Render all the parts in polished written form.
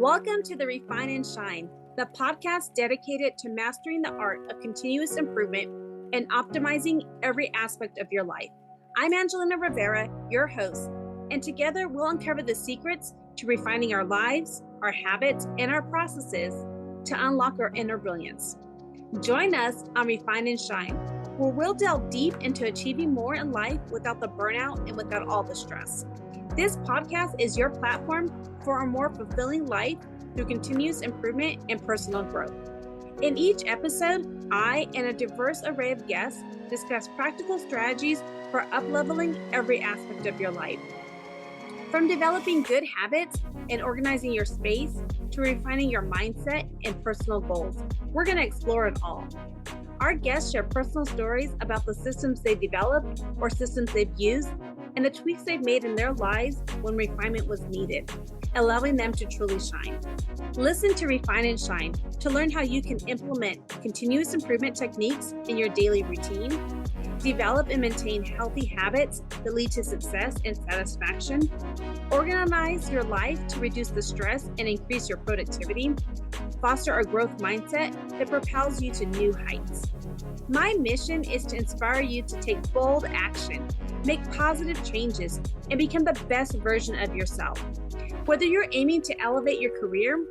Welcome to the Refine and Shine, the podcast dedicated to mastering the art of continuous improvement and optimizing every aspect of your life. I'm Angelina Rivera, your host, and together we'll uncover the secrets to refining our lives, our habits, and our processes to unlock our inner brilliance. Join us on Refine and Shine, where we'll delve deep into achieving more in life without the burnout and without all the stress. This podcast is your platform for a more fulfilling life through continuous improvement and personal growth. In each episode, I and a diverse array of guests discuss practical strategies for up-leveling every aspect of your life. From developing good habits and organizing your space to refining your mindset and personal goals, we're going to explore it all. Our guests share personal stories about the systems they've developed or systems they've used and the tweaks they've made in their lives when refinement was needed, allowing them to truly shine. Listen to Refine and Shine to learn how you can implement continuous improvement techniques in your daily routine, develop and maintain healthy habits that lead to success and satisfaction, organize your life to reduce the stress and increase your productivity, foster a growth mindset that propels you to new heights. My mission is to inspire you to take bold action, make positive changes, and become the best version of yourself. Whether you're aiming to elevate your career,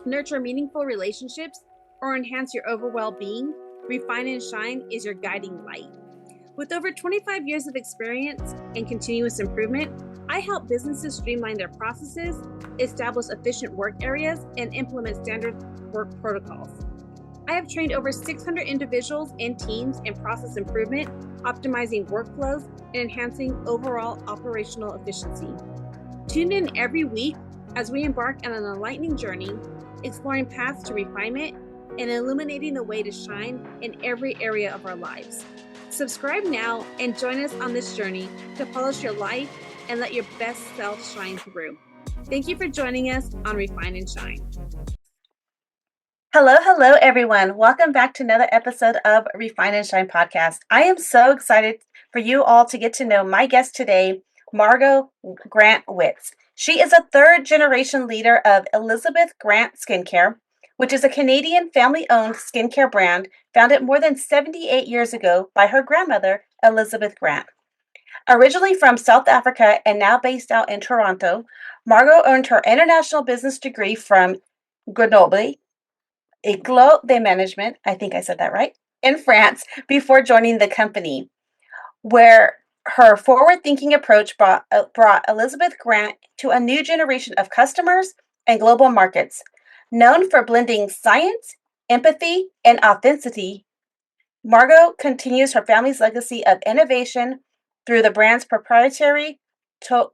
nurture meaningful relationships, or enhance your overall well-being, Refine and Shine is your guiding light. With over 25 years of experience in continuous improvement, I help businesses streamline their processes, establish efficient work areas, and implement standard work protocols. I have trained over 600 individuals and teams in process improvement, optimizing workflows, and enhancing overall operational efficiency. Tune in every week as we embark on an enlightening journey, exploring paths to refinement and illuminating the way to shine in every area of our lives. Subscribe now and join us on this journey to polish your life and let your best self shine through. Thank you for joining us on Refine and Shine. Hello, everyone. Welcome back to another episode of Refine and Shine podcast. I am so excited for you all to get to know my guest today, Margot Grant Witz. She is a third-generation leader of Elizabeth Grant Skincare, which is a Canadian family-owned skincare brand founded more than 78 years ago by her grandmother, Elizabeth Grant. Originally from South Africa and now based out in Toronto, Margot earned her international business degree from Grenoble, École de Management, I think I said that right, in France before joining the company, where her forward-thinking approach brought Elizabeth Grant to a new generation of customers and global markets. Known for blending science, empathy, and authenticity, Margot continues her family's legacy of innovation through the brand's proprietary,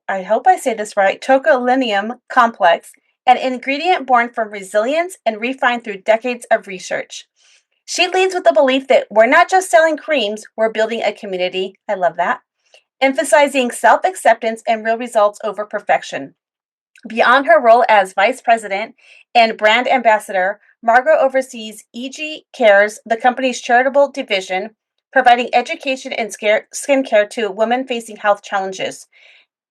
I hope I say this right, tocilinium complex, an ingredient born from resilience and refined through decades of research. She leads with the belief that we're not just selling creams, we're building a community. I love that. Emphasizing self-acceptance and real results over perfection. Beyond her role as vice president and brand ambassador, Margot oversees EG Cares, the company's charitable division, providing education and skincare to women facing health challenges.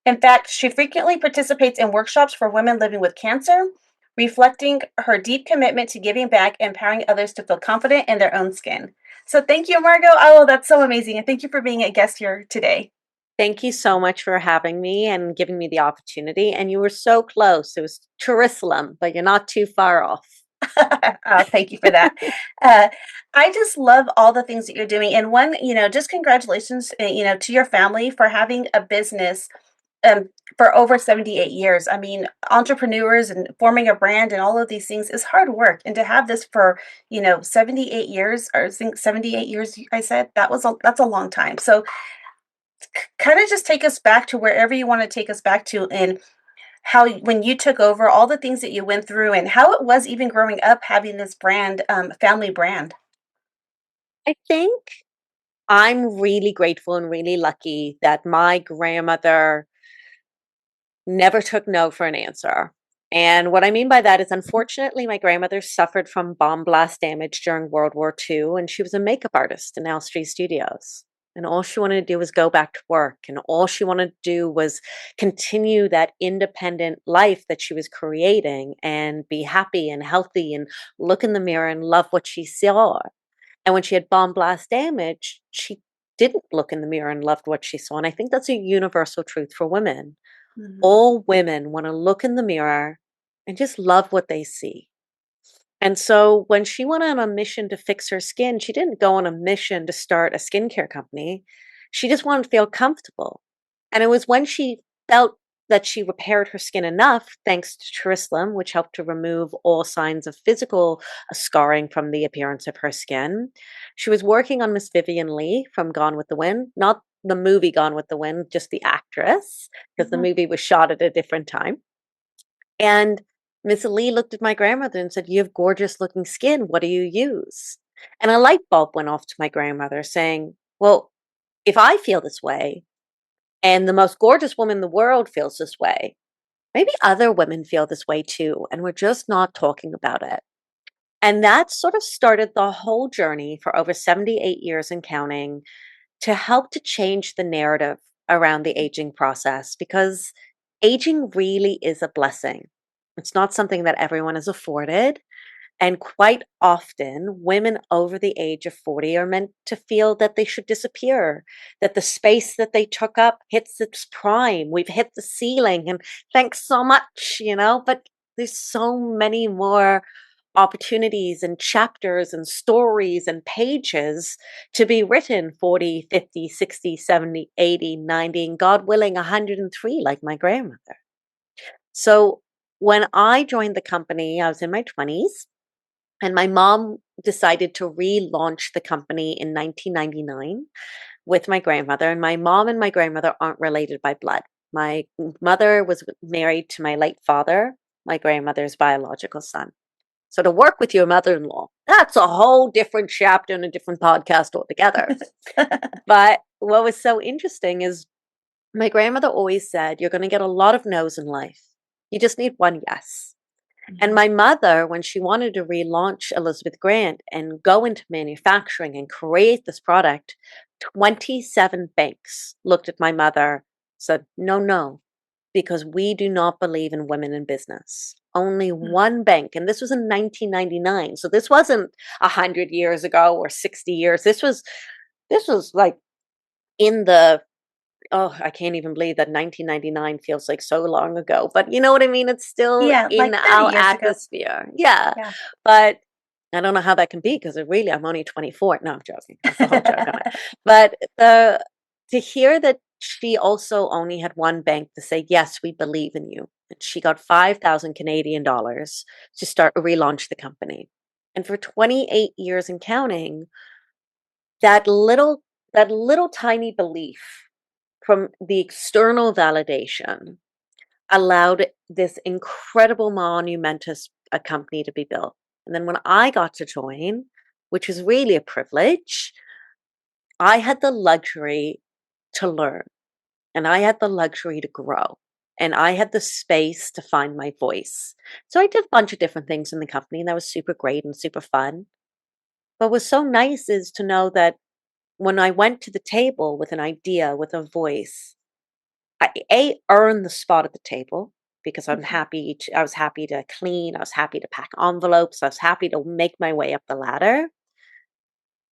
In fact, she frequently participates in workshops for women living with cancer, reflecting her deep commitment to giving back and empowering others to feel confident in their own skin. So thank you, Margot. Oh, that's so amazing. And thank you for being a guest here today. Thank you so much for having me and giving me the opportunity. And you were so close. It was Jerusalem, but you're not too far off. Oh, thank you for that. I just love all the things that you're doing. And one, just congratulations, to your family for having a business for over 78 years. I mean, entrepreneurs and forming a brand and all of these things is hard work. And to have this for, 78 years, or I think 78 years, I said, that's a long time. So kind of just take us back to wherever you want to take us back to, and how, when you took over, all the things that you went through and how it was even growing up having this brand, family brand. I think I'm really grateful and really lucky that my grandmother never took no for an answer. And what I mean by that is, unfortunately, my grandmother suffered from bomb blast damage during World War II, and she was a makeup artist in Elstree Studios. And all she wanted to do was go back to work. And all she wanted to do was continue that independent life that she was creating and be happy and healthy and look in the mirror and love what she saw. And when she had bomb blast damage, she didn't look in the mirror and loved what she saw. And I think that's a universal truth for women. Mhm. All women want to look in the mirror and just love what they see. And so when she went on a mission to fix her skin, she didn't go on a mission to start a skincare company. She just wanted to feel comfortable. And it was when she felt that she repaired her skin enough, thanks to Jerusalem, which helped to remove all signs of physical scarring from the appearance of her skin. She was working on Miss Vivian Leigh from Gone with the Wind, not the movie Gone with the Wind, just the actress, because the Mhm. movie was shot at a different time. And Miss Lee looked at my grandmother and said, "You have gorgeous looking skin. What do you use?" And a light bulb went off to my grandmother saying, "Well, if I feel this way and the most gorgeous woman in the world feels this way, maybe other women feel this way too. And we're just not talking about it." And that sort of started the whole journey for over 78 years and counting to help to change the narrative around the aging process because aging really is a blessing. It's not something that everyone is afforded. And quite often, women over the age of 40 are meant to feel that they should disappear, that the space that they took up hits its prime. We've hit the ceiling, and thanks so much. But there's so many more opportunities and chapters and stories and pages to be written 40, 50, 60, 70, 80, 90, and God willing, 103, like my grandmother. So when I joined the company, I was in my 20s, and my mom decided to relaunch the company in 1999 with my grandmother. And my mom and my grandmother aren't related by blood. My mother was married to my late father, my grandmother's biological son. So to work with your mother-in-law, that's a whole different chapter and a different podcast altogether. But what was so interesting is my grandmother always said, "You're going to get a lot of no's in life. You just need one yes." And Mhm. my mother, when she wanted to relaunch Elizabeth Grant and go into manufacturing and create this product, 27 banks looked at my mother, said, "No, no, because we do not believe in women in business." Only one bank, and this was in 1999. So this wasn't 100 years ago or 60 years. This was like in the oh, I can't even believe that 1999 feels like so long ago. But you know what I mean? It's still Yeah, in like 30 our years ago. atmosphere. Yeah. Yeah. But I don't know how that can be because really I'm only 24. No, I'm joking. That's the whole joke on it. But to hear that she also only had one bank to say, "Yes, we believe in you." And she got 5,000 Canadian dollars to start relaunch the company. And for 28 years and counting, that little tiny belief from the external validation allowed this incredible monumentous company to be built. And then when I got to join, which was really a privilege, I had the luxury to learn and I had the luxury to grow and I had the space to find my voice. So I did a bunch of different things in the company and that was super great and super fun. But what's so nice is to know that when I went to the table with an idea, with a voice, I earned the spot at the table because Mhm. I was happy to clean, I was happy to pack envelopes, I was happy to make my way up the ladder.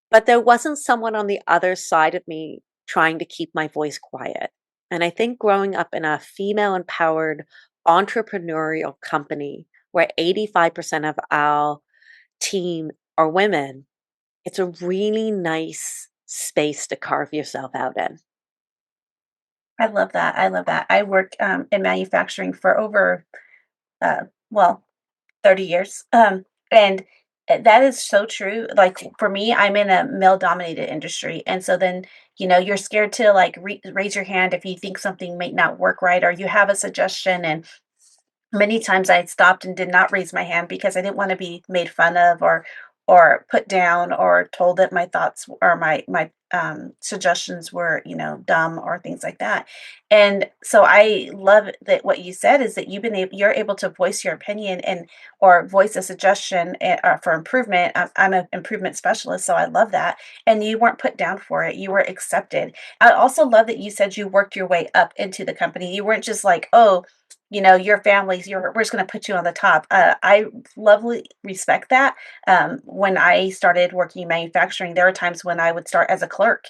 But there wasn't someone on the other side of me trying to keep my voice quiet. And I think growing up in a female empowered entrepreneurial company where 85% of our team are women, it's a really nice space to carve yourself out in. I love that. I love that. I work in manufacturing for over, well, 30 years. And that is so true. Like for me, I'm in a male dominated industry. And so then, you're scared to like raise your hand if you think something might not work right or you have a suggestion. And many times I stopped and did not raise my hand because I didn't want to be made fun of or put down or told that my thoughts or my suggestions were, dumb or things like that. And so I love that what you said is that you're able to voice your opinion and or voice a suggestion for improvement. I'm an improvement specialist, so I love that. And you weren't put down for it; you were accepted. I also love that you said you worked your way up into the company. You weren't just like, oh, your family's. We're just going to put you on the top. I lovely respect that. When I started working in manufacturing, there were times when I would start as a clerk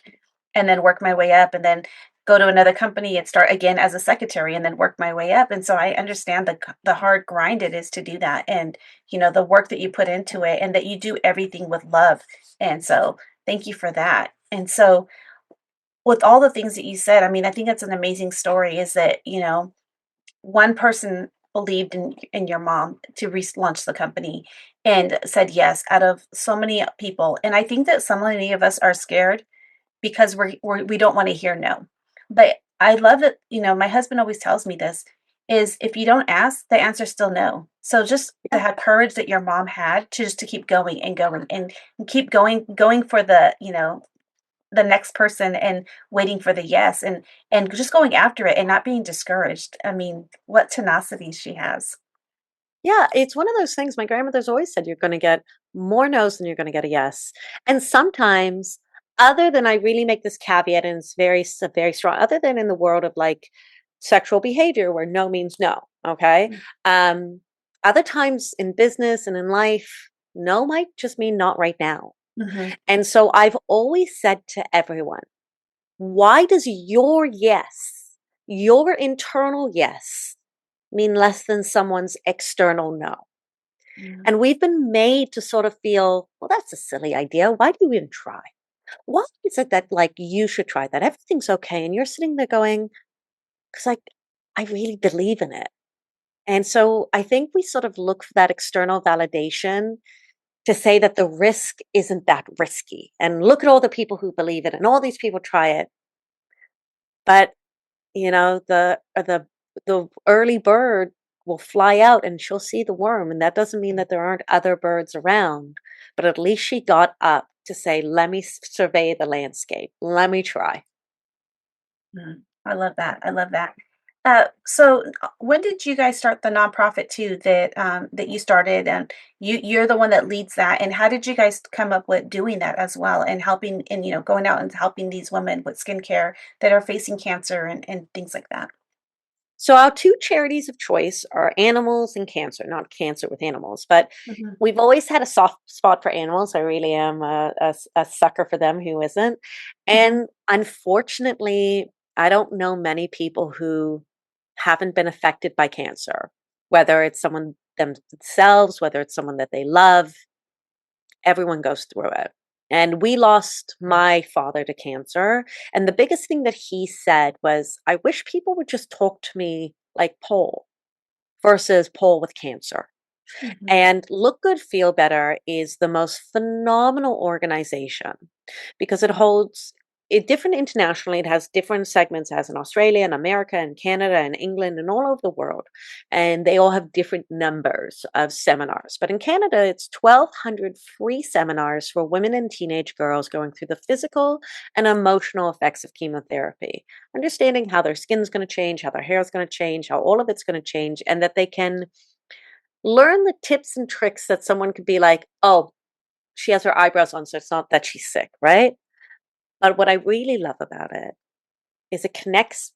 and then work my way up and then go to another company and start again as a secretary and then work my way up. And so I understand the hard grind it is to do that, and the work that you put into it, and that you do everything with love. And so thank you for that. And so with all the things that you said, I mean, I think that's an amazing story, is that, one person believed in your mom to relaunch the company and said yes out of so many people. And I think that so many of us are scared because we don't want to hear no. But I love that, my husband always tells me this, is if you don't ask, the answer's still no. So just to Yeah. have courage that your mom had to just to keep going and going and keep going for the next person and waiting for the yes, and just going after it and not being discouraged. I mean, what tenacity she has. Yeah, it's one of those things my grandmother's always said, you're gonna get more no's than you're gonna get a yes. And sometimes, other than I really make this caveat, and it's very strong, other than in the world of like sexual behavior where no means no, okay? Um, Other times in business and in life, no might just mean not right now. Mm-hmm. And so I've always said to everyone, why does your yes, your internal yes, mean less than someone's external no? Mm-hmm. And we've been made to sort of feel, well, that's a silly idea. Why do you even try? Why is it that like you should try that? Everything's okay. And you're sitting there going, because like I really believe in it. And so I think we sort of look for that external validation to say that the risk isn't that risky. And look at all the people who believe it and all these people try it. But the early bird will fly out and she'll see the worm, and that doesn't mean that there aren't other birds around, but at least she got up to say, let me survey the landscape, let me try. Mhm. I love that. I love that. So when did you guys start the nonprofit too that you started, and you're the one that leads that, and how did you guys come up with doing that as well, and helping, and going out and helping these women with skincare that are facing cancer and things like that? So our two charities of choice are animals and cancer, not cancer with animals, but Hmm. we've always had a soft spot for animals. I really am a sucker for them. Who isn't? Hmm. And unfortunately, I don't know many people who haven't been affected by cancer, whether it's someone themselves, whether it's someone that they love. Everyone goes through it. And we lost my father to cancer. And the biggest thing that he said was, I wish people would just talk to me like Paul versus Paul with cancer. Hmm. And Look Good, Feel Better is the most phenomenal organization because it holds it different internationally. It has different segments as in Australia and America and Canada and England and all over the world. And they all have different numbers of seminars. But in Canada, it's 1,200 free seminars for women and teenage girls going through the physical and emotional effects of chemotherapy, understanding how their skin's going to change, how their hair is going to change, how all of it's going to change, and that they can learn the tips and tricks that someone could be like, oh, she has her eyebrows on, so it's not that she's sick, right? But what I really love about it is it connects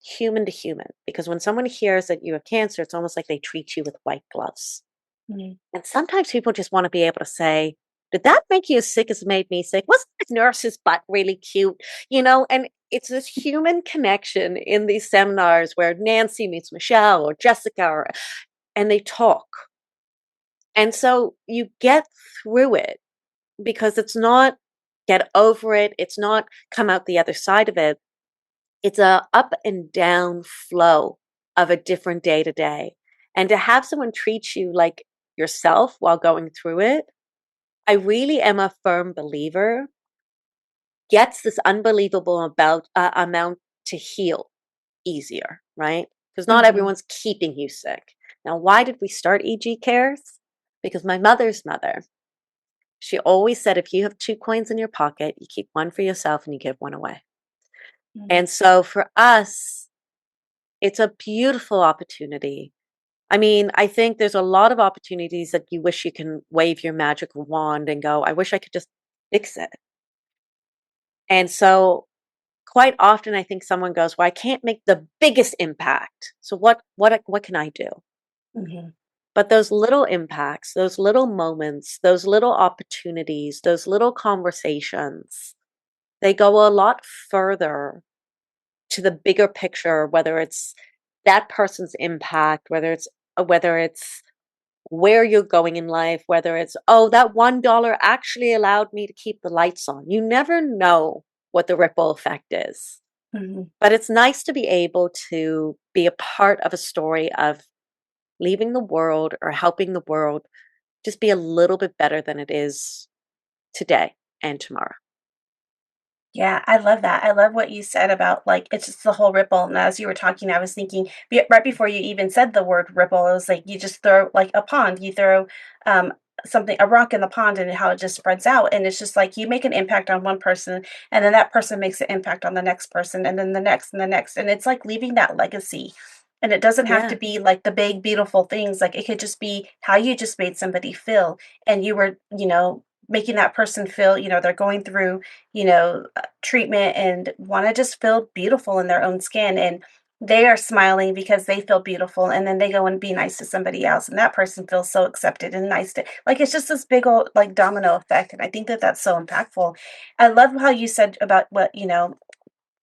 human to human because when someone hears that you have cancer, it's almost like they treat you with white gloves. Hmm. And sometimes people just want to be able to say, did that make you as sick as it made me sick? Wasn't that nurse's butt really cute? And it's this human connection in these seminars where Nancy meets Michelle or Jessica, and they talk. And so you get through it because it's not get over it. It's not come out the other side of it. It's a up and down flow of a different day to day. And to have someone treat you like yourself while going through it, I really am a firm believer, gets this unbelievable amount to heal easier, right? Because not Hmm. everyone's keeping you sick. Now, why did we start EG Cares? Because my mother's mother She always said, if you have 2 coins in your pocket, you keep one for yourself and you give one away. Mhm. And so for us, it's a beautiful opportunity. I mean, I think there's a lot of opportunities that you wish you can wave your magical wand and go, I wish I could just fix it. And so quite often I think someone goes, well, I can't make the biggest impact. So what can I do? Mhm. But those little impacts, those little moments, those little opportunities, those little conversations, they go a lot further to the bigger picture, whether it's that person's impact, whether it's where you're going in life, whether it's, oh, that $1 actually allowed me to keep the lights on. You never know what the ripple effect is. Mhm. But it's nice to be able to be a part of a story of leaving the world or helping the world just be a little bit better than it is today and tomorrow. Yeah, I love that. I love what you said about like it's just the whole ripple. And as you were talking, I was thinking right before you even said the word ripple, it was like you just throw like a pond, you throw um a rock in the pond and how it just spreads out. And it's just like you make an impact on one person, and then that person makes an impact on the next person, and then the next and the next. And it's like leaving that legacy. And it doesn't have to Yeah. be like the big, beautiful things. Like it could just be how you just made somebody feel. And you were, making that person feel, they're going through, treatment and want to just feel beautiful in their own skin, and they are smiling because they feel beautiful, and then they go and be nice to somebody else and that person feels so accepted and nice to, like, it's just this big old like domino effect. And I think that that's so impactful. I love how you said about what,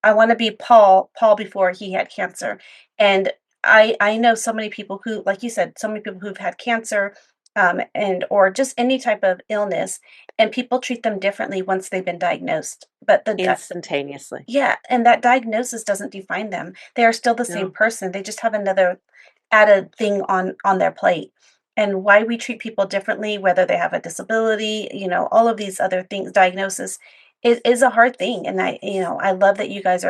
I want to be Paul before he had cancer. And I know so many people who, like you said, so many people who've had cancer, and or just any type of illness, and people treat them differently once they've been diagnosed. But Instantaneously. yeah, and that diagnosis doesn't define them. They are still the same No. person. They just have another added thing on their plate. And why we treat people differently, whether they have a disability, all of these other things, diagnosis is a hard thing. And I love that you guys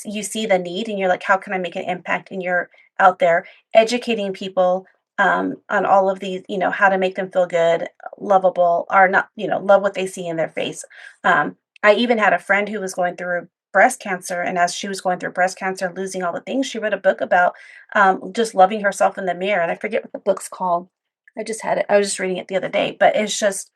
you see the need and you're like, how can I make an impact? And you're out there educating people on all of these, how to make them feel good, lovable, or not, love what they see in their face. I even had a friend who was going through breast cancer, and as she was going through breast cancer and losing all the things, she wrote a book about just loving herself in the mirror. And I forget what the book's called. I just had it. I was just reading it the other day, but it's just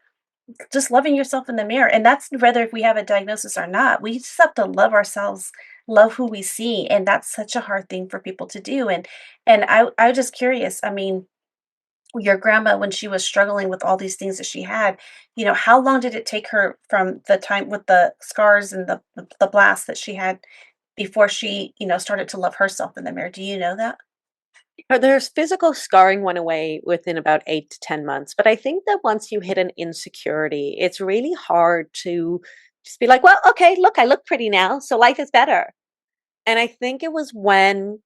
loving yourself in the mirror. And that's whether if we have a diagnosis or not. We just have to love ourselves, love who we see, and that's such a hard thing for people to do. And I was just curious. I mean, your grandma, when she was struggling with all these things that she had, how long did it take her from the time with the scars and the blast that she had before she, started to love herself in the mirror? Do you know that? There's physical scarring went away within about 8 to 10 months. But I think that once you hit an insecurity, it's really hard to just be like, well, okay, look, I look pretty now. So life is better. And I think it was when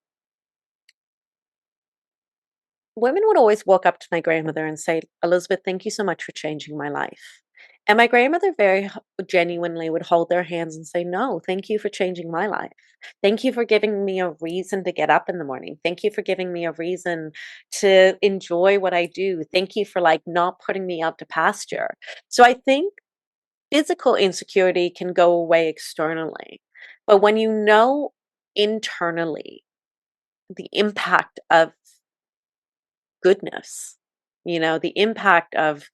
women would always walk up to my grandmother and say, Elizabeth, thank you so much for changing my life. And my grandmother genuinely would hold their hands and say, no, thank you for changing my life. Thank you for giving me a reason to get up in the morning. Thank you for giving me a reason to enjoy what I do. Thank you for like not putting me out to pasture. So I think physical insecurity can go away externally. But when you know internally the impact of goodness, the impact of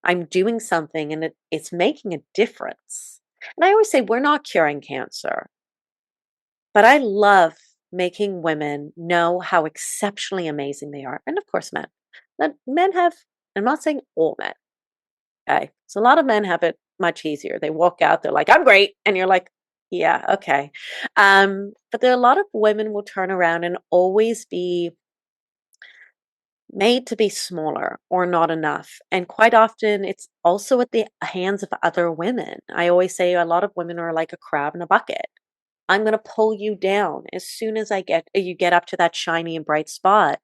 I'm doing something and it's making a difference. And I always say we're not curing cancer, but I love making women know how exceptionally amazing they are. And of course, men. That men have, I'm not saying all men, okay? So a lot of men have it much easier. They walk out, they're like, I'm great. And you're like, yeah, okay. But there are a lot of women will turn around and always be made to be smaller or not enough. And quite often it's also at the hands of other women. I always say a lot of women are like a crab in a bucket. I'm going to pull you down as soon as you get up to that shiny and bright spot.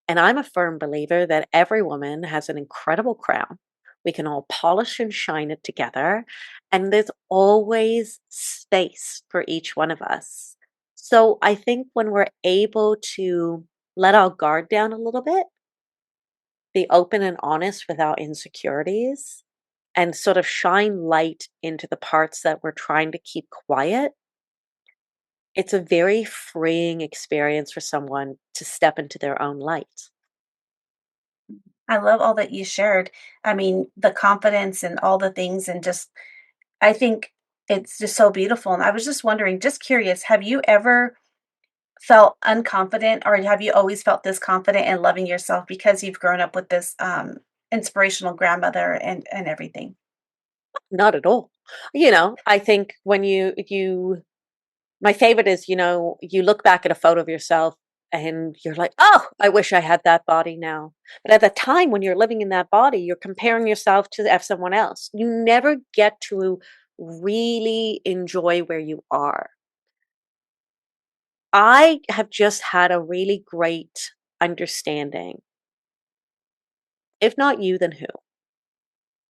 And I'm a firm believer that every woman has an incredible crown. We can all polish and shine it together. And there's always space for each one of us. So I think when we're able to let our guard down a little bit, be open and honest with our insecurities, and sort of shine light into the parts that we're trying to keep quiet, it's a very freeing experience for someone to step into their own light. I love all that you shared. I mean, the confidence and all the things, and just, I think it's just so beautiful. And I was just wondering, just curious, have you ever felt unconfident, or have you always felt this confident and loving yourself because you've grown up with this inspirational grandmother and everything? Not at all. I think when you my favorite is, you look back at a photo of yourself and you're like, "Oh, I wish I had that body now." But at the time when you're living in that body, you're comparing yourself to someone else. You never get to really enjoy where you are. I have just had a really great understanding. If not you, then who?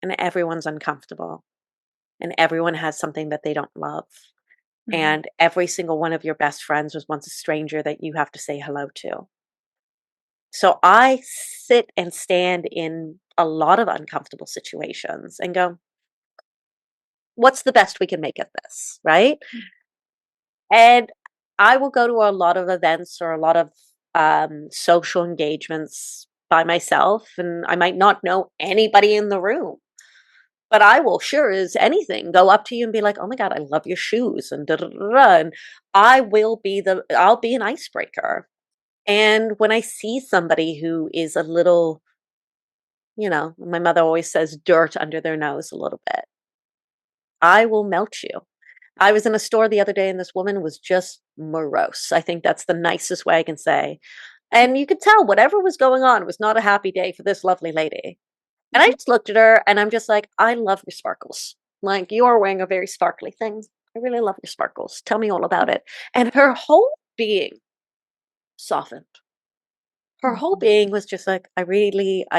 And everyone's uncomfortable, and everyone has something that they don't love. Mhm. And every single one of your best friends was once a stranger that you have to say hello to. So I sit and stand in a lot of uncomfortable situations and go, what's the best we can make of this? Right. And I will go to a lot of events or a lot of social engagements by myself, and I might not know anybody in the room. But I will, sure as anything, go up to you and be like, "Oh my god, I love your shoes," and da da da da. And I'll be an icebreaker. And when I see somebody who is a little, my mother always says dirt under their nose a little bit, I will melt you. I was in a store the other day and this woman was just morose. I think that's the nicest way I can say. And you could tell whatever was going on was not a happy day for this lovely lady. And I Mhm. just looked at her and I'm just like, I love your sparkles. Like, you are wearing a very sparkly thing. I really love your sparkles. Tell me all about it. And her whole being softened. Her whole Mhm. being was just like, I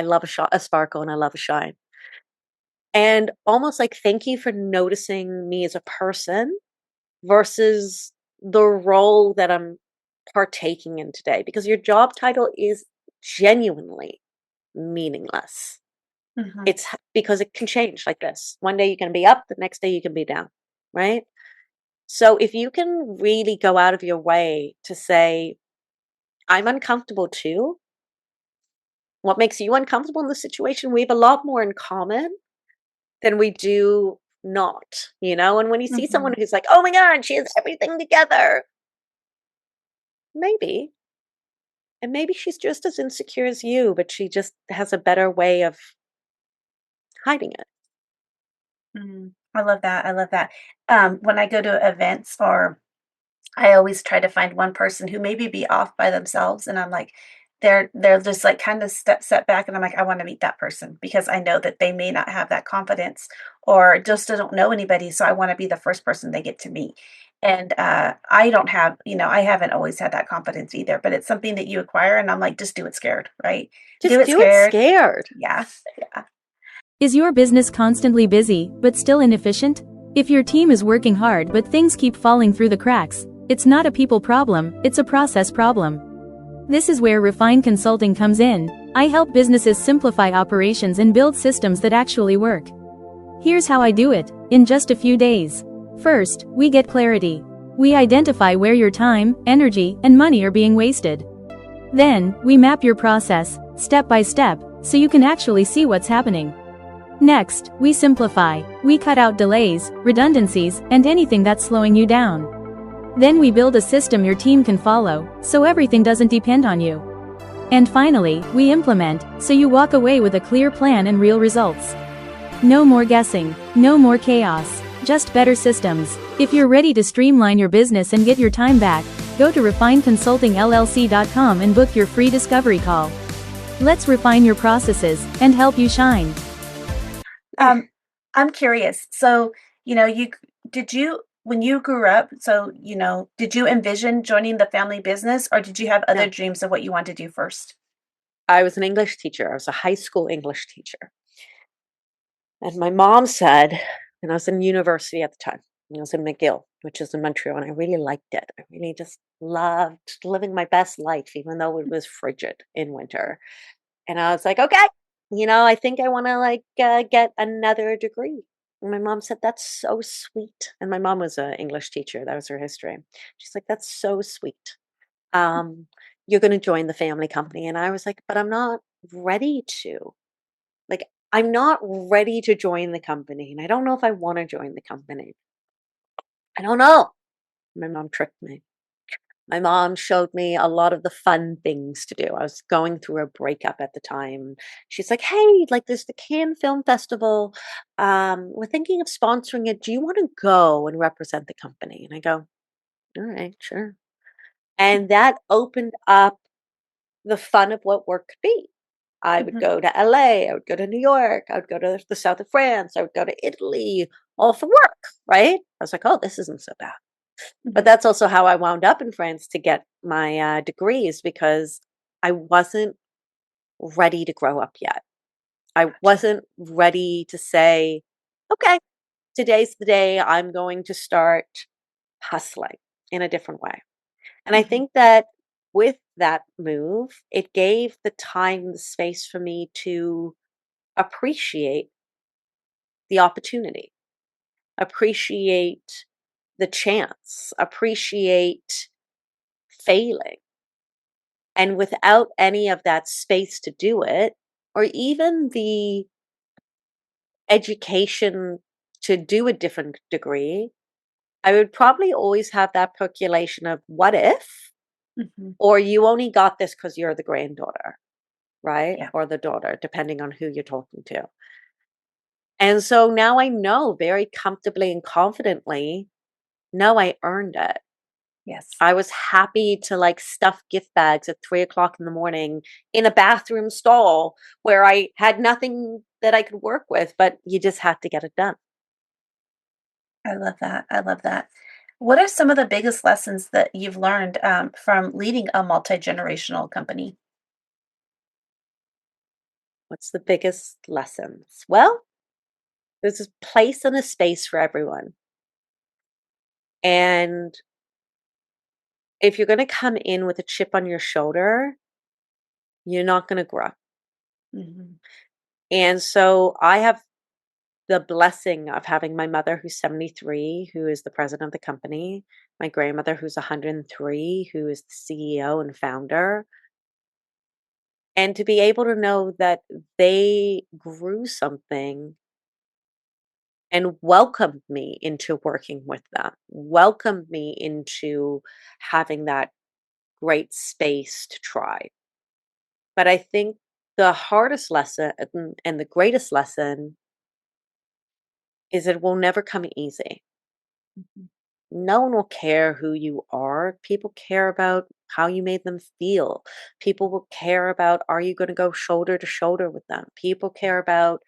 love a sparkle and I love a shine. And almost like, thank you for noticing me as a person versus the role that I'm partaking in today. Because your job title is genuinely meaningless. Mhm. It's because it can change like this. One day you can be up, the next day you can be down, right? So if you can really go out of your way to say, I'm uncomfortable too. What makes you uncomfortable in the situation? We have a lot more in common than we do not. And when you see someone Mhm. who's like, oh my God, she has everything together, maybe. And maybe she's just as insecure as you, but she just has a better way of hiding it. Mhm. I love that. I love that. When I go to events, or I always try to find one person who maybe be off by themselves, and I'm like, they're just like kind of set back, and I'm like, I want to meet that person because I know that they may not have that confidence or just don't know anybody, so I want to be the first person they get to meet. And I don't have, I haven't always had that confidence either, but it's something that you acquire, and I'm like, just do it scared, right? Do Just it do it scared. scared. Yeah, yeah. Is your business constantly busy, but still inefficient? If your team is working hard but things keep falling through the cracks, it's not a people problem, it's a process problem. This is where Refine Consulting comes in. I help businesses simplify operations and build systems that actually work. Here's how I do it, in just a few days. First, we get clarity. We identify where your time, energy, and money are being wasted. Then, we map your process, step by step, so you can actually see what's happening. Next, we simplify. We cut out delays, redundancies, and anything that's slowing you down. Then we build a system your team can follow, so everything doesn't depend on you. And finally, we implement, so you walk away with a clear plan and real results. No more guessing, no more chaos, just better systems. If you're ready to streamline your business and get your time back, go to refineconsultingllc.com and book your free discovery call. Let's refine your processes and help you shine. Um, I'm curious. So, did you, when you grew up, so, did you envision joining the family business, or did you have other No, dreams of what you wanted to do first? I was an English teacher. I was a high school English teacher. And my mom said, and I was in university at the time, and I was in McGill, which is in Montreal, and I really liked it. I really just loved living my best life, even though it was frigid in winter. And I was like, okay, I think I want to get another degree. And my mom said, that's so sweet. And my mom was an English teacher. That was her history. She's like, that's so sweet. Um, you're going to join the family company. And I was like, but I'm not ready to. Like, I'm not ready to join the company. And I don't know if I want to join the company. I don't know. My mom tricked me. My mom showed me a lot of the fun things to do. I was going through a breakup at the time. She's like, hey, like there's the Cannes Film Festival. We're thinking of sponsoring it. Do you want to go and represent the company? And I go, all right, sure. And that opened up the fun of what work could be. I would Mhm. go to LA, I would go to New York, I would go to the south of France, I would go to Italy, all for work, right? I was like, oh, this isn't so bad. But Mhm. that's also how I wound up in France to get my degrees because I wasn't ready to grow up yet. I Gotcha. wasn't ready to say, okay, today's the day I'm going to start hustling in a different way. And I Mhm. think that with that move, it gave the time, the space for me to appreciate the opportunity, appreciate the chance, appreciate failing. And without any of that space to do it, or even the education to do a different degree, I would probably always have that percolation of what if, Mhm. or you only got this because you're the granddaughter, right? Yeah, Or the daughter, depending on who you're talking to. And so now I know very comfortably and confidently, no, I earned it. yes. I was happy to stuff gift bags at 3 o'clock in the morning in a bathroom stall where I had nothing that I could work with, but you just had to get it done. I love that. I love that. What are some of the biggest lessons that you've learned from leading a multi-generational company? What's the biggest lessons? Well, there's a place and a space for everyone. And if you're going to come in with a chip on your shoulder, you're not going to grow. Mhm. And so I have the blessing of having my mother, who's 73, who is the president of the company, my grandmother, who's 103, who is the CEO and founder, and to be able to know that they grew something and welcomed me into working with them, welcomed me into having that great space to try. But I think the hardest lesson and the greatest lesson is it will never come easy. Mhm. No one will care who you are. People care about how you made them feel. People will care about, are you going to go shoulder to shoulder with them? People care about,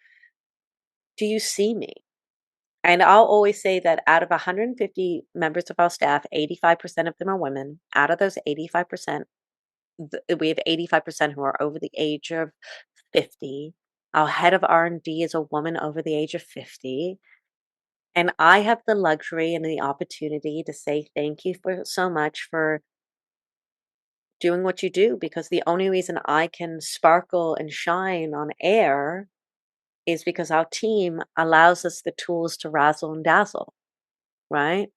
do you see me? And I'll always say that out of 150 members of our staff, 85% of them are women. Out of those 85%, we have 85% who are over the age of 50. Our head of R&D is a woman over the age of 50. And I have the luxury and the opportunity to say thank you for so much for doing what you do, because the only reason I can sparkle and shine on air is because our team allows us the tools to razzle and dazzle, right?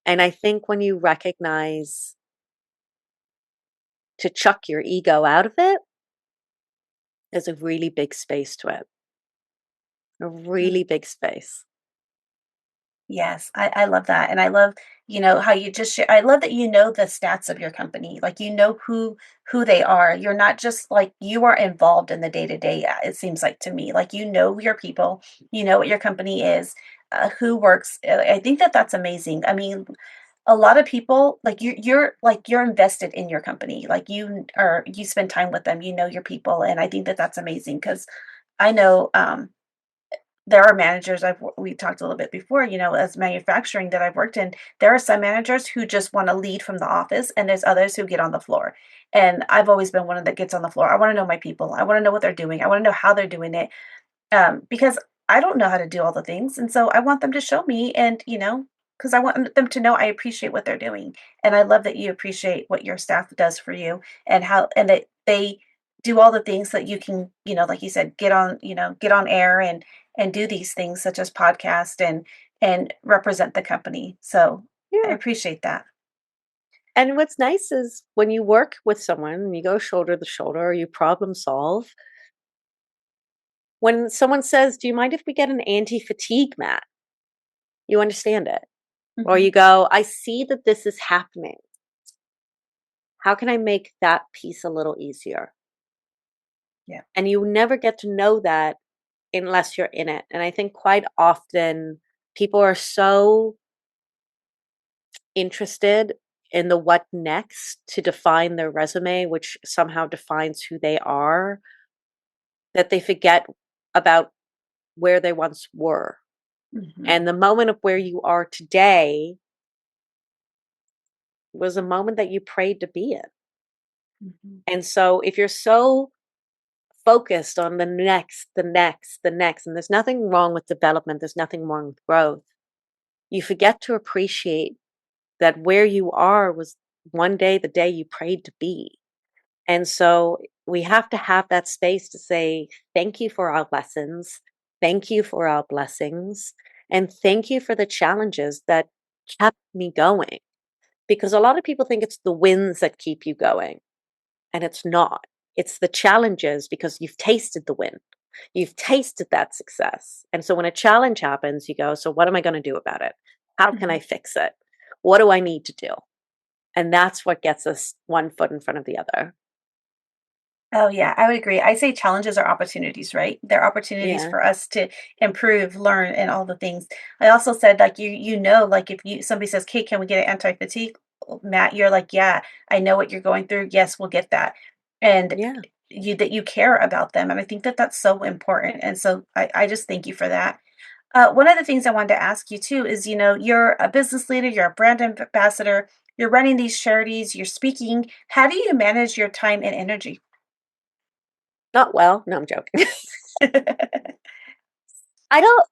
And I think when you recognize to chuck your ego out of it, there's a really big space to it, a Mm. really big space. Yes, I love that. And I love, how you just share. I love that you know the stats of your company. Like you know who they are. You're not just like you are involved in the day-to-day, it seems like to me. Like you know your people, you know what your company is, who works. I think that that's amazing. I mean, a lot of people like you're invested in your company. Like you spend time with them, you know your people, and I think that that's amazing because I know there are managers we talked a little bit before, as manufacturing that I've worked in, there are some managers who just want to lead from the office and there's others who get on the floor. And I've always been one of that gets on the floor. I want to know my people. I want to know what they're doing. I want to know how they're doing it. Because I don't know how to do all the things. And so I want them to show me and, because I want them to know I appreciate what they're doing. And I love that you appreciate what your staff does for you and how and that they do all the things that you can, like you said, get on air and do these things such as podcast and represent the company. So I Yeah. appreciate that. And what's nice is when you work with someone and you go shoulder to shoulder or you problem solve, when someone says, "Do you mind if we get an anti-fatigue mat?" You understand it. Or Mhm. you go, "I see that this is happening. How can I make that piece a little easier?" Yeah. And you never get to know that unless you're in it. And I think quite often people are so interested in the what next to define their resume, which somehow defines who they are, that they forget about where they once were. Mhm. And the moment of where you are today was a moment that you prayed to be in. Mhm. And so if you're so focused on the next, the next, the next, and there's nothing wrong with development, there's nothing wrong with growth, you forget to appreciate that where you are was one day the day you prayed to be. And so we have to have that space to say, thank you for our lessons, thank you for our blessings, and thank you for the challenges that kept me going. Because a lot of people think it's the wins that keep you going, and it's not. It's the challenges because you've tasted the win. You've tasted that success. And so when a challenge happens, you go, so what am I going to do about it? How can I Mhm. fix it? What do I need to do? And that's what gets us one foot in front of the other. Oh, yeah, I would agree. I say challenges are opportunities, right? They're opportunities Yeah. for us to improve, learn, and all the things. I also said, like like if somebody says, "Kate, can we get an anti-fatigue mat?" You're like, "Yeah, I know what you're going through. Yes, we'll get that." And Yeah. that you care about them, and I think that that's so important. And so I just thank you for that. One of the things I wanted to ask you too is, you're a business leader, you're a brand ambassador, you're running these charities, you're speaking. How do you manage your time and energy? Not well. No, I'm joking. I don't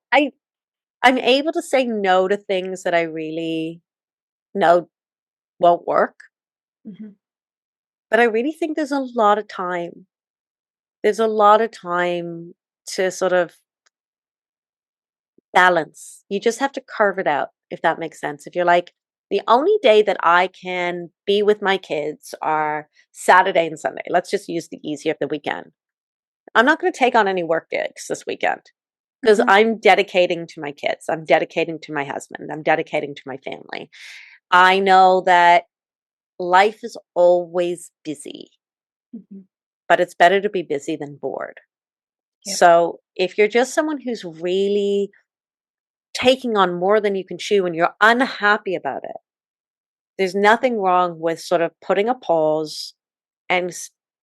I'm able to say no to things that I really know won't work, Mhm. but I really think there's a lot of time. There's a lot of time to sort of balance. You just have to carve it out, if that makes sense. If you're like, the only day that I can be with my kids are Saturday and Sunday. Let's just use the easy of the weekend. I'm not going to take on any work gigs this weekend because Mhm. I'm dedicating to my kids. I'm dedicating to my husband. I'm dedicating to my family. I know that life is always busy, Mhm. but it's better to be busy than bored. Yep. So if you're just someone who's really taking on more than you can chew and you're unhappy about it, there's nothing wrong with sort of putting a pause and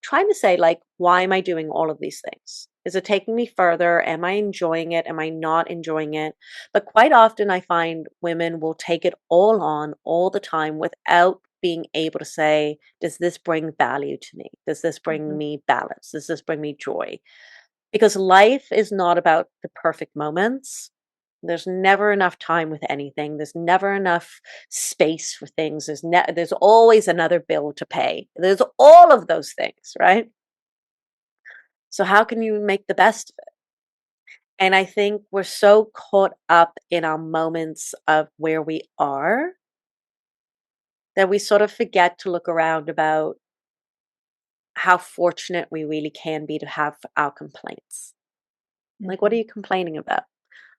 trying to say, like, why am I doing all of these things? Is it taking me further? Am I enjoying it? Am I not enjoying it? But quite often I find women will take it all on all the time without being able to say, does this bring value to me? Does this bring Mhm. me balance? Does this bring me joy? Because life is not about the perfect moments. There's never enough time with anything. There's never enough space for things. There's always another bill to pay. There's all of those things, right? So how can you make the best of it? And I think we're so caught up in our moments of where we are that we sort of forget to look around about how fortunate we really can be to have our complaints. Like, what are Mhm. you complaining about?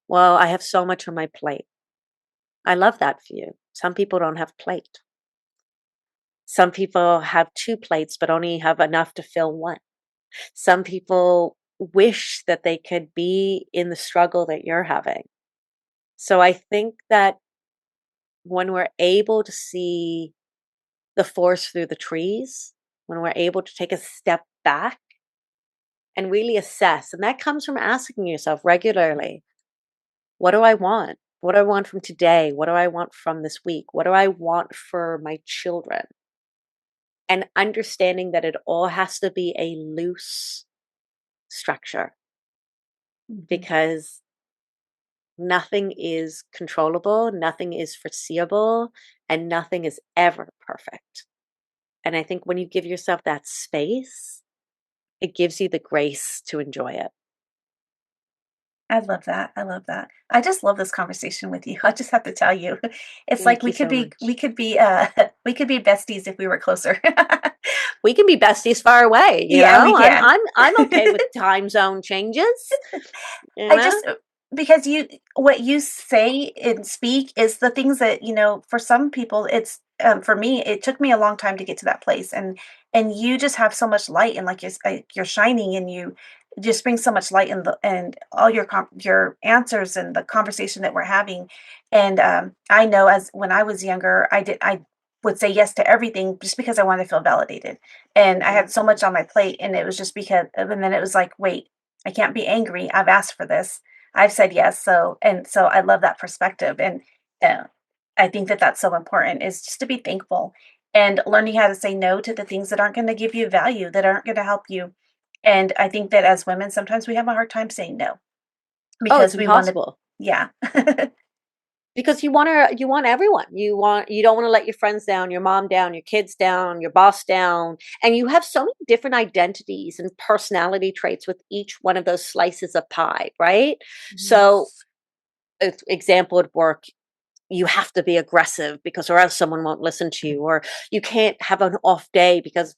Well, I have so much on my plate. I love that for you. Some people don't have plate. Some people have two plates, but only have enough to fill one. Some people wish that they could be in the struggle that you're having. So I think that when we're able to see the forest through the trees, when we're able to take a step back and really assess, and that comes from asking yourself regularly, what do I want? What do I want from today? What do I want from this week? What do I want for my children? And understanding that it all has to be a loose structure Mhm. because nothing is controllable, nothing is foreseeable, and nothing is ever perfect. And I think when you give yourself that space, it gives you the grace to enjoy it. I love that. I love that. I just love this conversation with you. I just have to tell you. It's like Thank you so we much. could be we could be besties if we were closer. We can be besties far away, you Yeah, we know? I'm can. I'm I'm okay with time zone changes, you I know? just because you what you say and speak is the things that, for some people it's for me, it took me a long time to get to that place, and you just have so much light, and like you're shining, and you just bring so much light in the and all your answers and the conversation that we're having. And I know, as when I was younger, I would say yes to everything just because I wanted to feel validated, and I Yeah. had so much on my plate, and it was just because, and then it was like, wait, I can't be angry. I've asked for this. I've said yes. So I love that perspective. And uh, I think that that's so important, is just to be thankful and learning how to say no to the things that aren't going to give you value, that aren't going to help you. And I think that as women, sometimes we have a hard time saying no Oh, it's because we want to, impossible. yeah. Because you want everyone. You don't want to let your friends down, your mom down, your kids down, your boss down. And you have so many different identities and personality traits with each one of those slices of pie, right? Mhm. So, example at work, you have to be aggressive because or else someone won't listen to you, or you can't have an off day because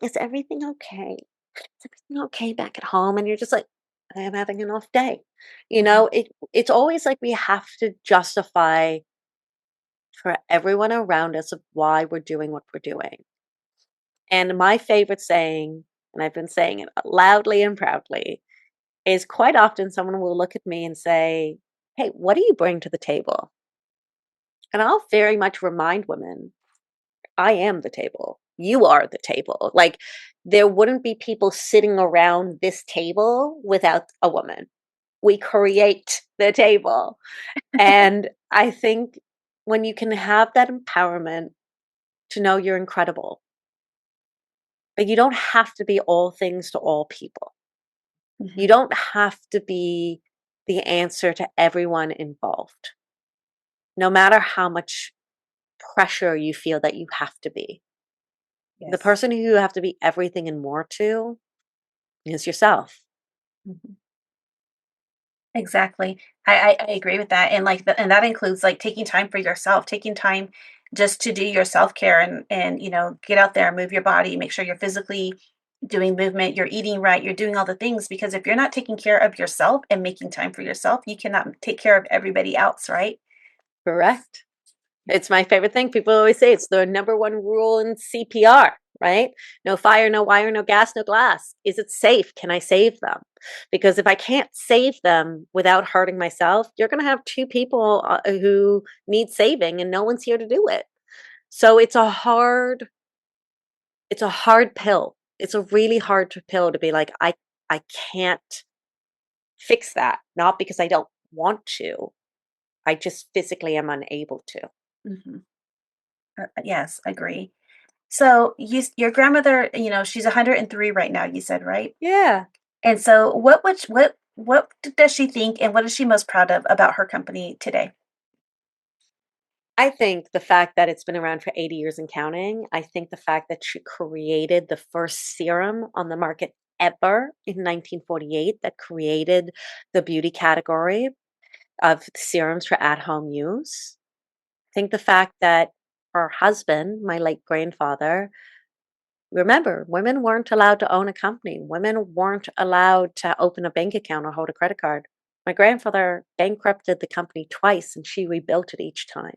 is everything okay? Is everything okay back at home? And you're just like, I am having an off day. Mhm. It's always like we have to justify for everyone around us of why we're doing what we're doing. And my favorite saying, and I've been saying it loudly and proudly, is quite often someone will look at me and say, "Hey, what do you bring to the table?" And I'll very much remind women, I am the table. You are the table. Like, there wouldn't be people sitting around this table without a woman. We create the table. And I think when you can have that empowerment to know you're incredible, but you don't have to be all things to all people. You Mhm. don't have to be the answer to everyone involved, no matter how much pressure you feel that you have to be. The Yes. person who you have to be everything and more to is yourself. Mhm. Exactly. I agree with that. And and that includes like taking time for yourself, taking time just to do your self-care, and get out there, move your body, make sure you're physically doing movement, you're eating right, you're doing all the things, because if you're not taking care of yourself and making time for yourself, you cannot take care of everybody else, right? Correct. It's my favorite thing. People always say it's the number one rule in CPR, right? No fire, no wire, no gas, no glass. Is it safe? Can I save them? Because if I can't save them without hurting myself, you're going to have two people who need saving and no one's here to do it. So it's a hard pill. It's a really hard pill to be like, I can't fix that. Not because I don't want to. I just physically am unable to. Hmm. Yes, agree. So your grandmother, she's 103 right now, you said, right? Yeah. And so what does she think, and what is she most proud of about her company today? I think the fact that it's been around for 80 years and counting, I think the fact that she created the first serum on the market ever in 1948 that created the beauty category of serums for at home use. I think the fact that her husband, my late grandfather, remember, women weren't allowed to own a company, women weren't allowed to open a bank account or hold a credit card. My grandfather bankrupted the company twice and she rebuilt it each time.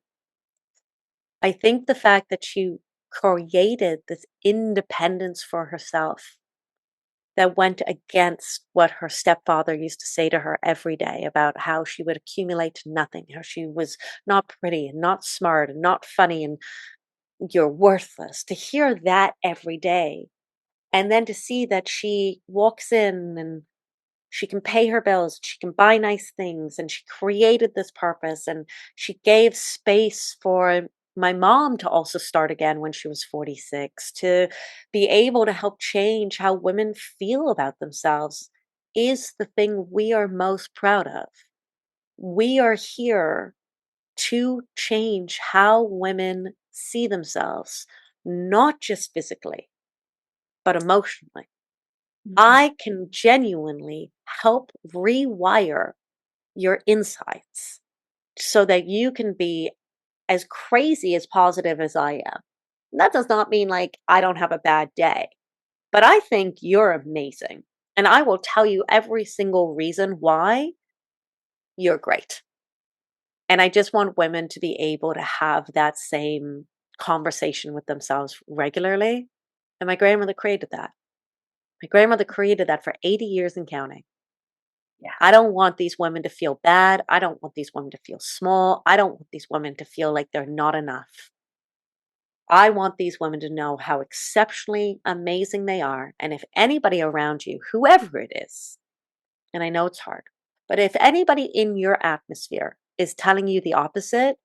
I think the fact that she created this independence for herself that went against what her stepfather used to say to her every day about how she would accumulate to nothing, how she was not pretty and not smart and not funny and you're worthless. To hear that every day and then to see that she walks in and she can pay her bills, she can buy nice things, and she created this purpose and she gave space for my mom to also start again when she was 46, to be able to help change how women feel about themselves is the thing we are most proud of. We are here to change how women see themselves, not just physically, but emotionally. I can genuinely help rewire your insights so that you can be as crazy as positive as I am. That does not mean like I don't have a bad day, but I think you're amazing. And I will tell you every single reason why you're great. And I just want women to be able to have that same conversation with themselves regularly. And my grandmother created that. My grandmother created that for 80 years and counting. Yeah. I don't want these women to feel bad. I don't want these women to feel small. I don't want these women to feel like they're not enough. I want these women to know how exceptionally amazing they are. And if anybody around you, whoever it is, and I know it's hard, but if anybody in your atmosphere is telling you the opposite,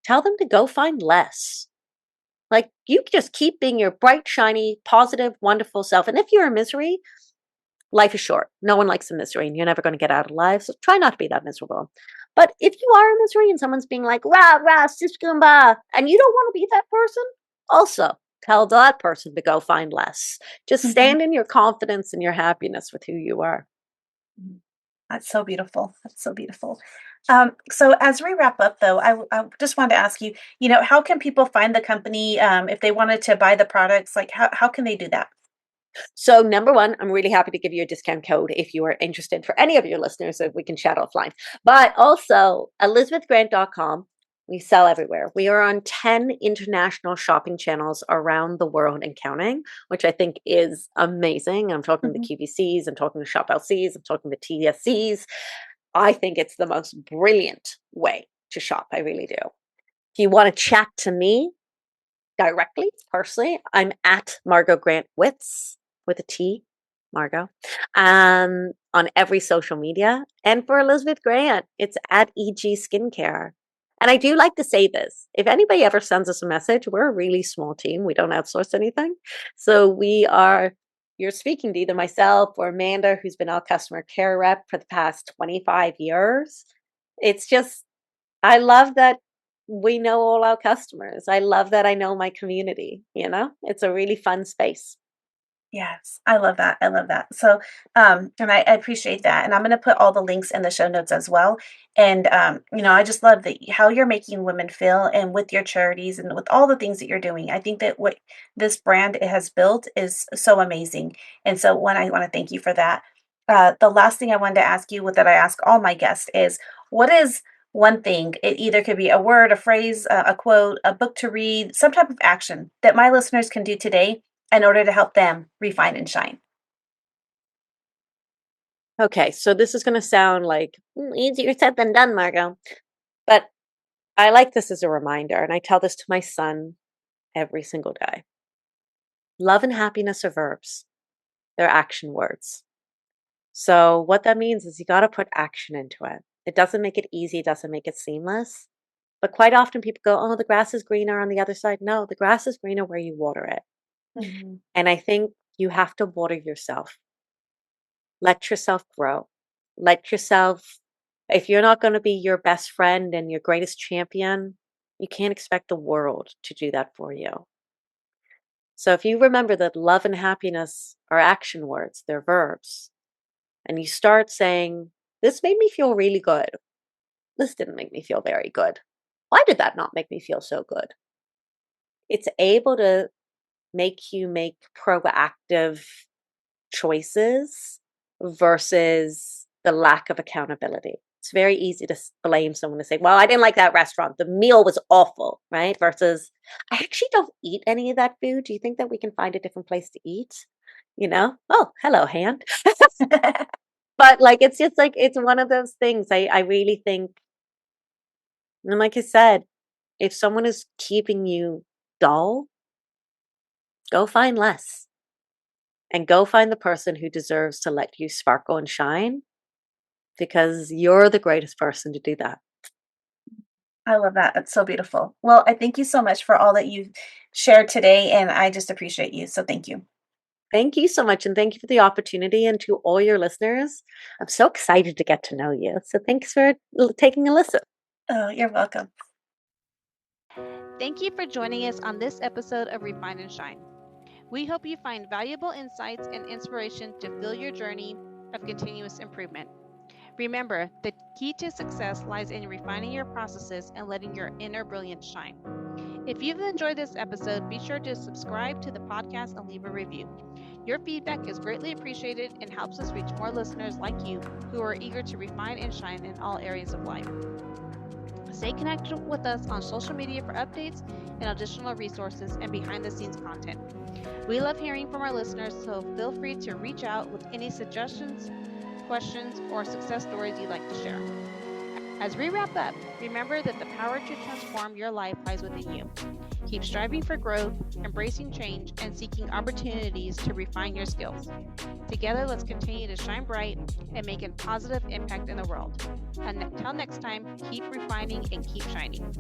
tell them to go find less. Like, you just keep being your bright, shiny, positive, wonderful self. And if you're in misery, life is short. No one likes a misery, and you're never going to get out of life. So try not to be that miserable. But if you are in misery and someone's being like, rah, rah, sis goomba, and you don't want to be that person, also tell that person to go find less. Just stand in your confidence and your happiness with who you are. That's so beautiful. That's so beautiful. So as we wrap up, though, I just wanted to ask you, how can people find the company if they wanted to buy the products? Like, how can they do that? So, number one, I'm really happy to give you a discount code if you are interested for any of your listeners, so we can chat offline. But also, ElizabethGrant.com. We sell everywhere. We are on 10 international shopping channels around the world and counting, which I think is amazing. I'm talking to QVCs, I'm talking to Shop LCs, I'm talking to TSCs. I think it's the most brilliant way to shop. I really do. If you want to chat to me directly, personally, I'm at Margot Grant Witz with a T, Margot, on every social media. And for Elizabeth Grant, it's at EG Skincare. And I do like to say this. If anybody ever sends us a message, we're a really small team. We don't outsource anything. So you're speaking to either myself or Amanda, who's been our customer care rep for the past 25 years. It's just, I love that we know all our customers. I love that I know my community, It's a really fun space. Yes, I love that. I love that. So, and I appreciate that. And I'm going to put all the links in the show notes as well. And, I just love that how you're making women feel and with your charities and with all the things that you're doing. I think that what this brand has built is so amazing. And so, I want to thank you for that. The last thing I wanted to ask you, that I ask all my guests, is what is one thing? It either could be a word, a phrase, a quote, a book to read, some type of action that my listeners can do today in order to help them refine and shine. Okay, so this is going to sound like easier said than done, Margot. But I like this as a reminder, and I tell this to my son every single day. Love and happiness are verbs. They're action words. So what that means is you got to put action into it. It doesn't make it easy. It doesn't make it seamless. But quite often people go, oh, the grass is greener on the other side. No, the grass is greener where you water it. And I think you have to water yourself. Let yourself grow. If you're not going to be your best friend and your greatest champion, you can't expect the world to do that for you. So if you remember that love and happiness are action words, they're verbs, and you start saying, this made me feel really good. This didn't make me feel very good. Why did that not make me feel so good? It's able to make you make proactive choices versus the lack of accountability. It's very easy to blame someone to say, well, I didn't like that restaurant. The meal was awful, right? Versus, I actually don't eat any of that food. Do you think that we can find a different place to eat? Oh, hello, hand. But it's just it's one of those things. I really think, and like I said, if someone is keeping you dull, go find less. And go find the person who deserves to let you sparkle and shine, because you're the greatest person to do that. I love that. It's so beautiful. Well, I thank you so much for all that you've shared today, and I just appreciate you. So thank you. Thank you so much. And thank you for the opportunity. And to all your listeners, I'm so excited to get to know you. So thanks for taking a listen. Oh, you're welcome. Thank you for joining us on this episode of Refine and Shine. We hope you find valuable insights and inspiration to fuel your journey of continuous improvement. Remember, the key to success lies in refining your processes and letting your inner brilliance shine. If you've enjoyed this episode, be sure to subscribe to the podcast and leave a review. Your feedback is greatly appreciated and helps us reach more listeners like you who are eager to refine and shine in all areas of life. Stay connected with us on social media for updates and additional resources and behind-the-scenes content. We love hearing from our listeners, so feel free to reach out with any suggestions, questions, or success stories you'd like to share. As we wrap up, remember that the power to transform your life lies within you. Keep striving for growth, embracing change, and seeking opportunities to refine your skills. Together, let's continue to shine bright and make a positive impact in the world. Until next time, keep refining and keep shining.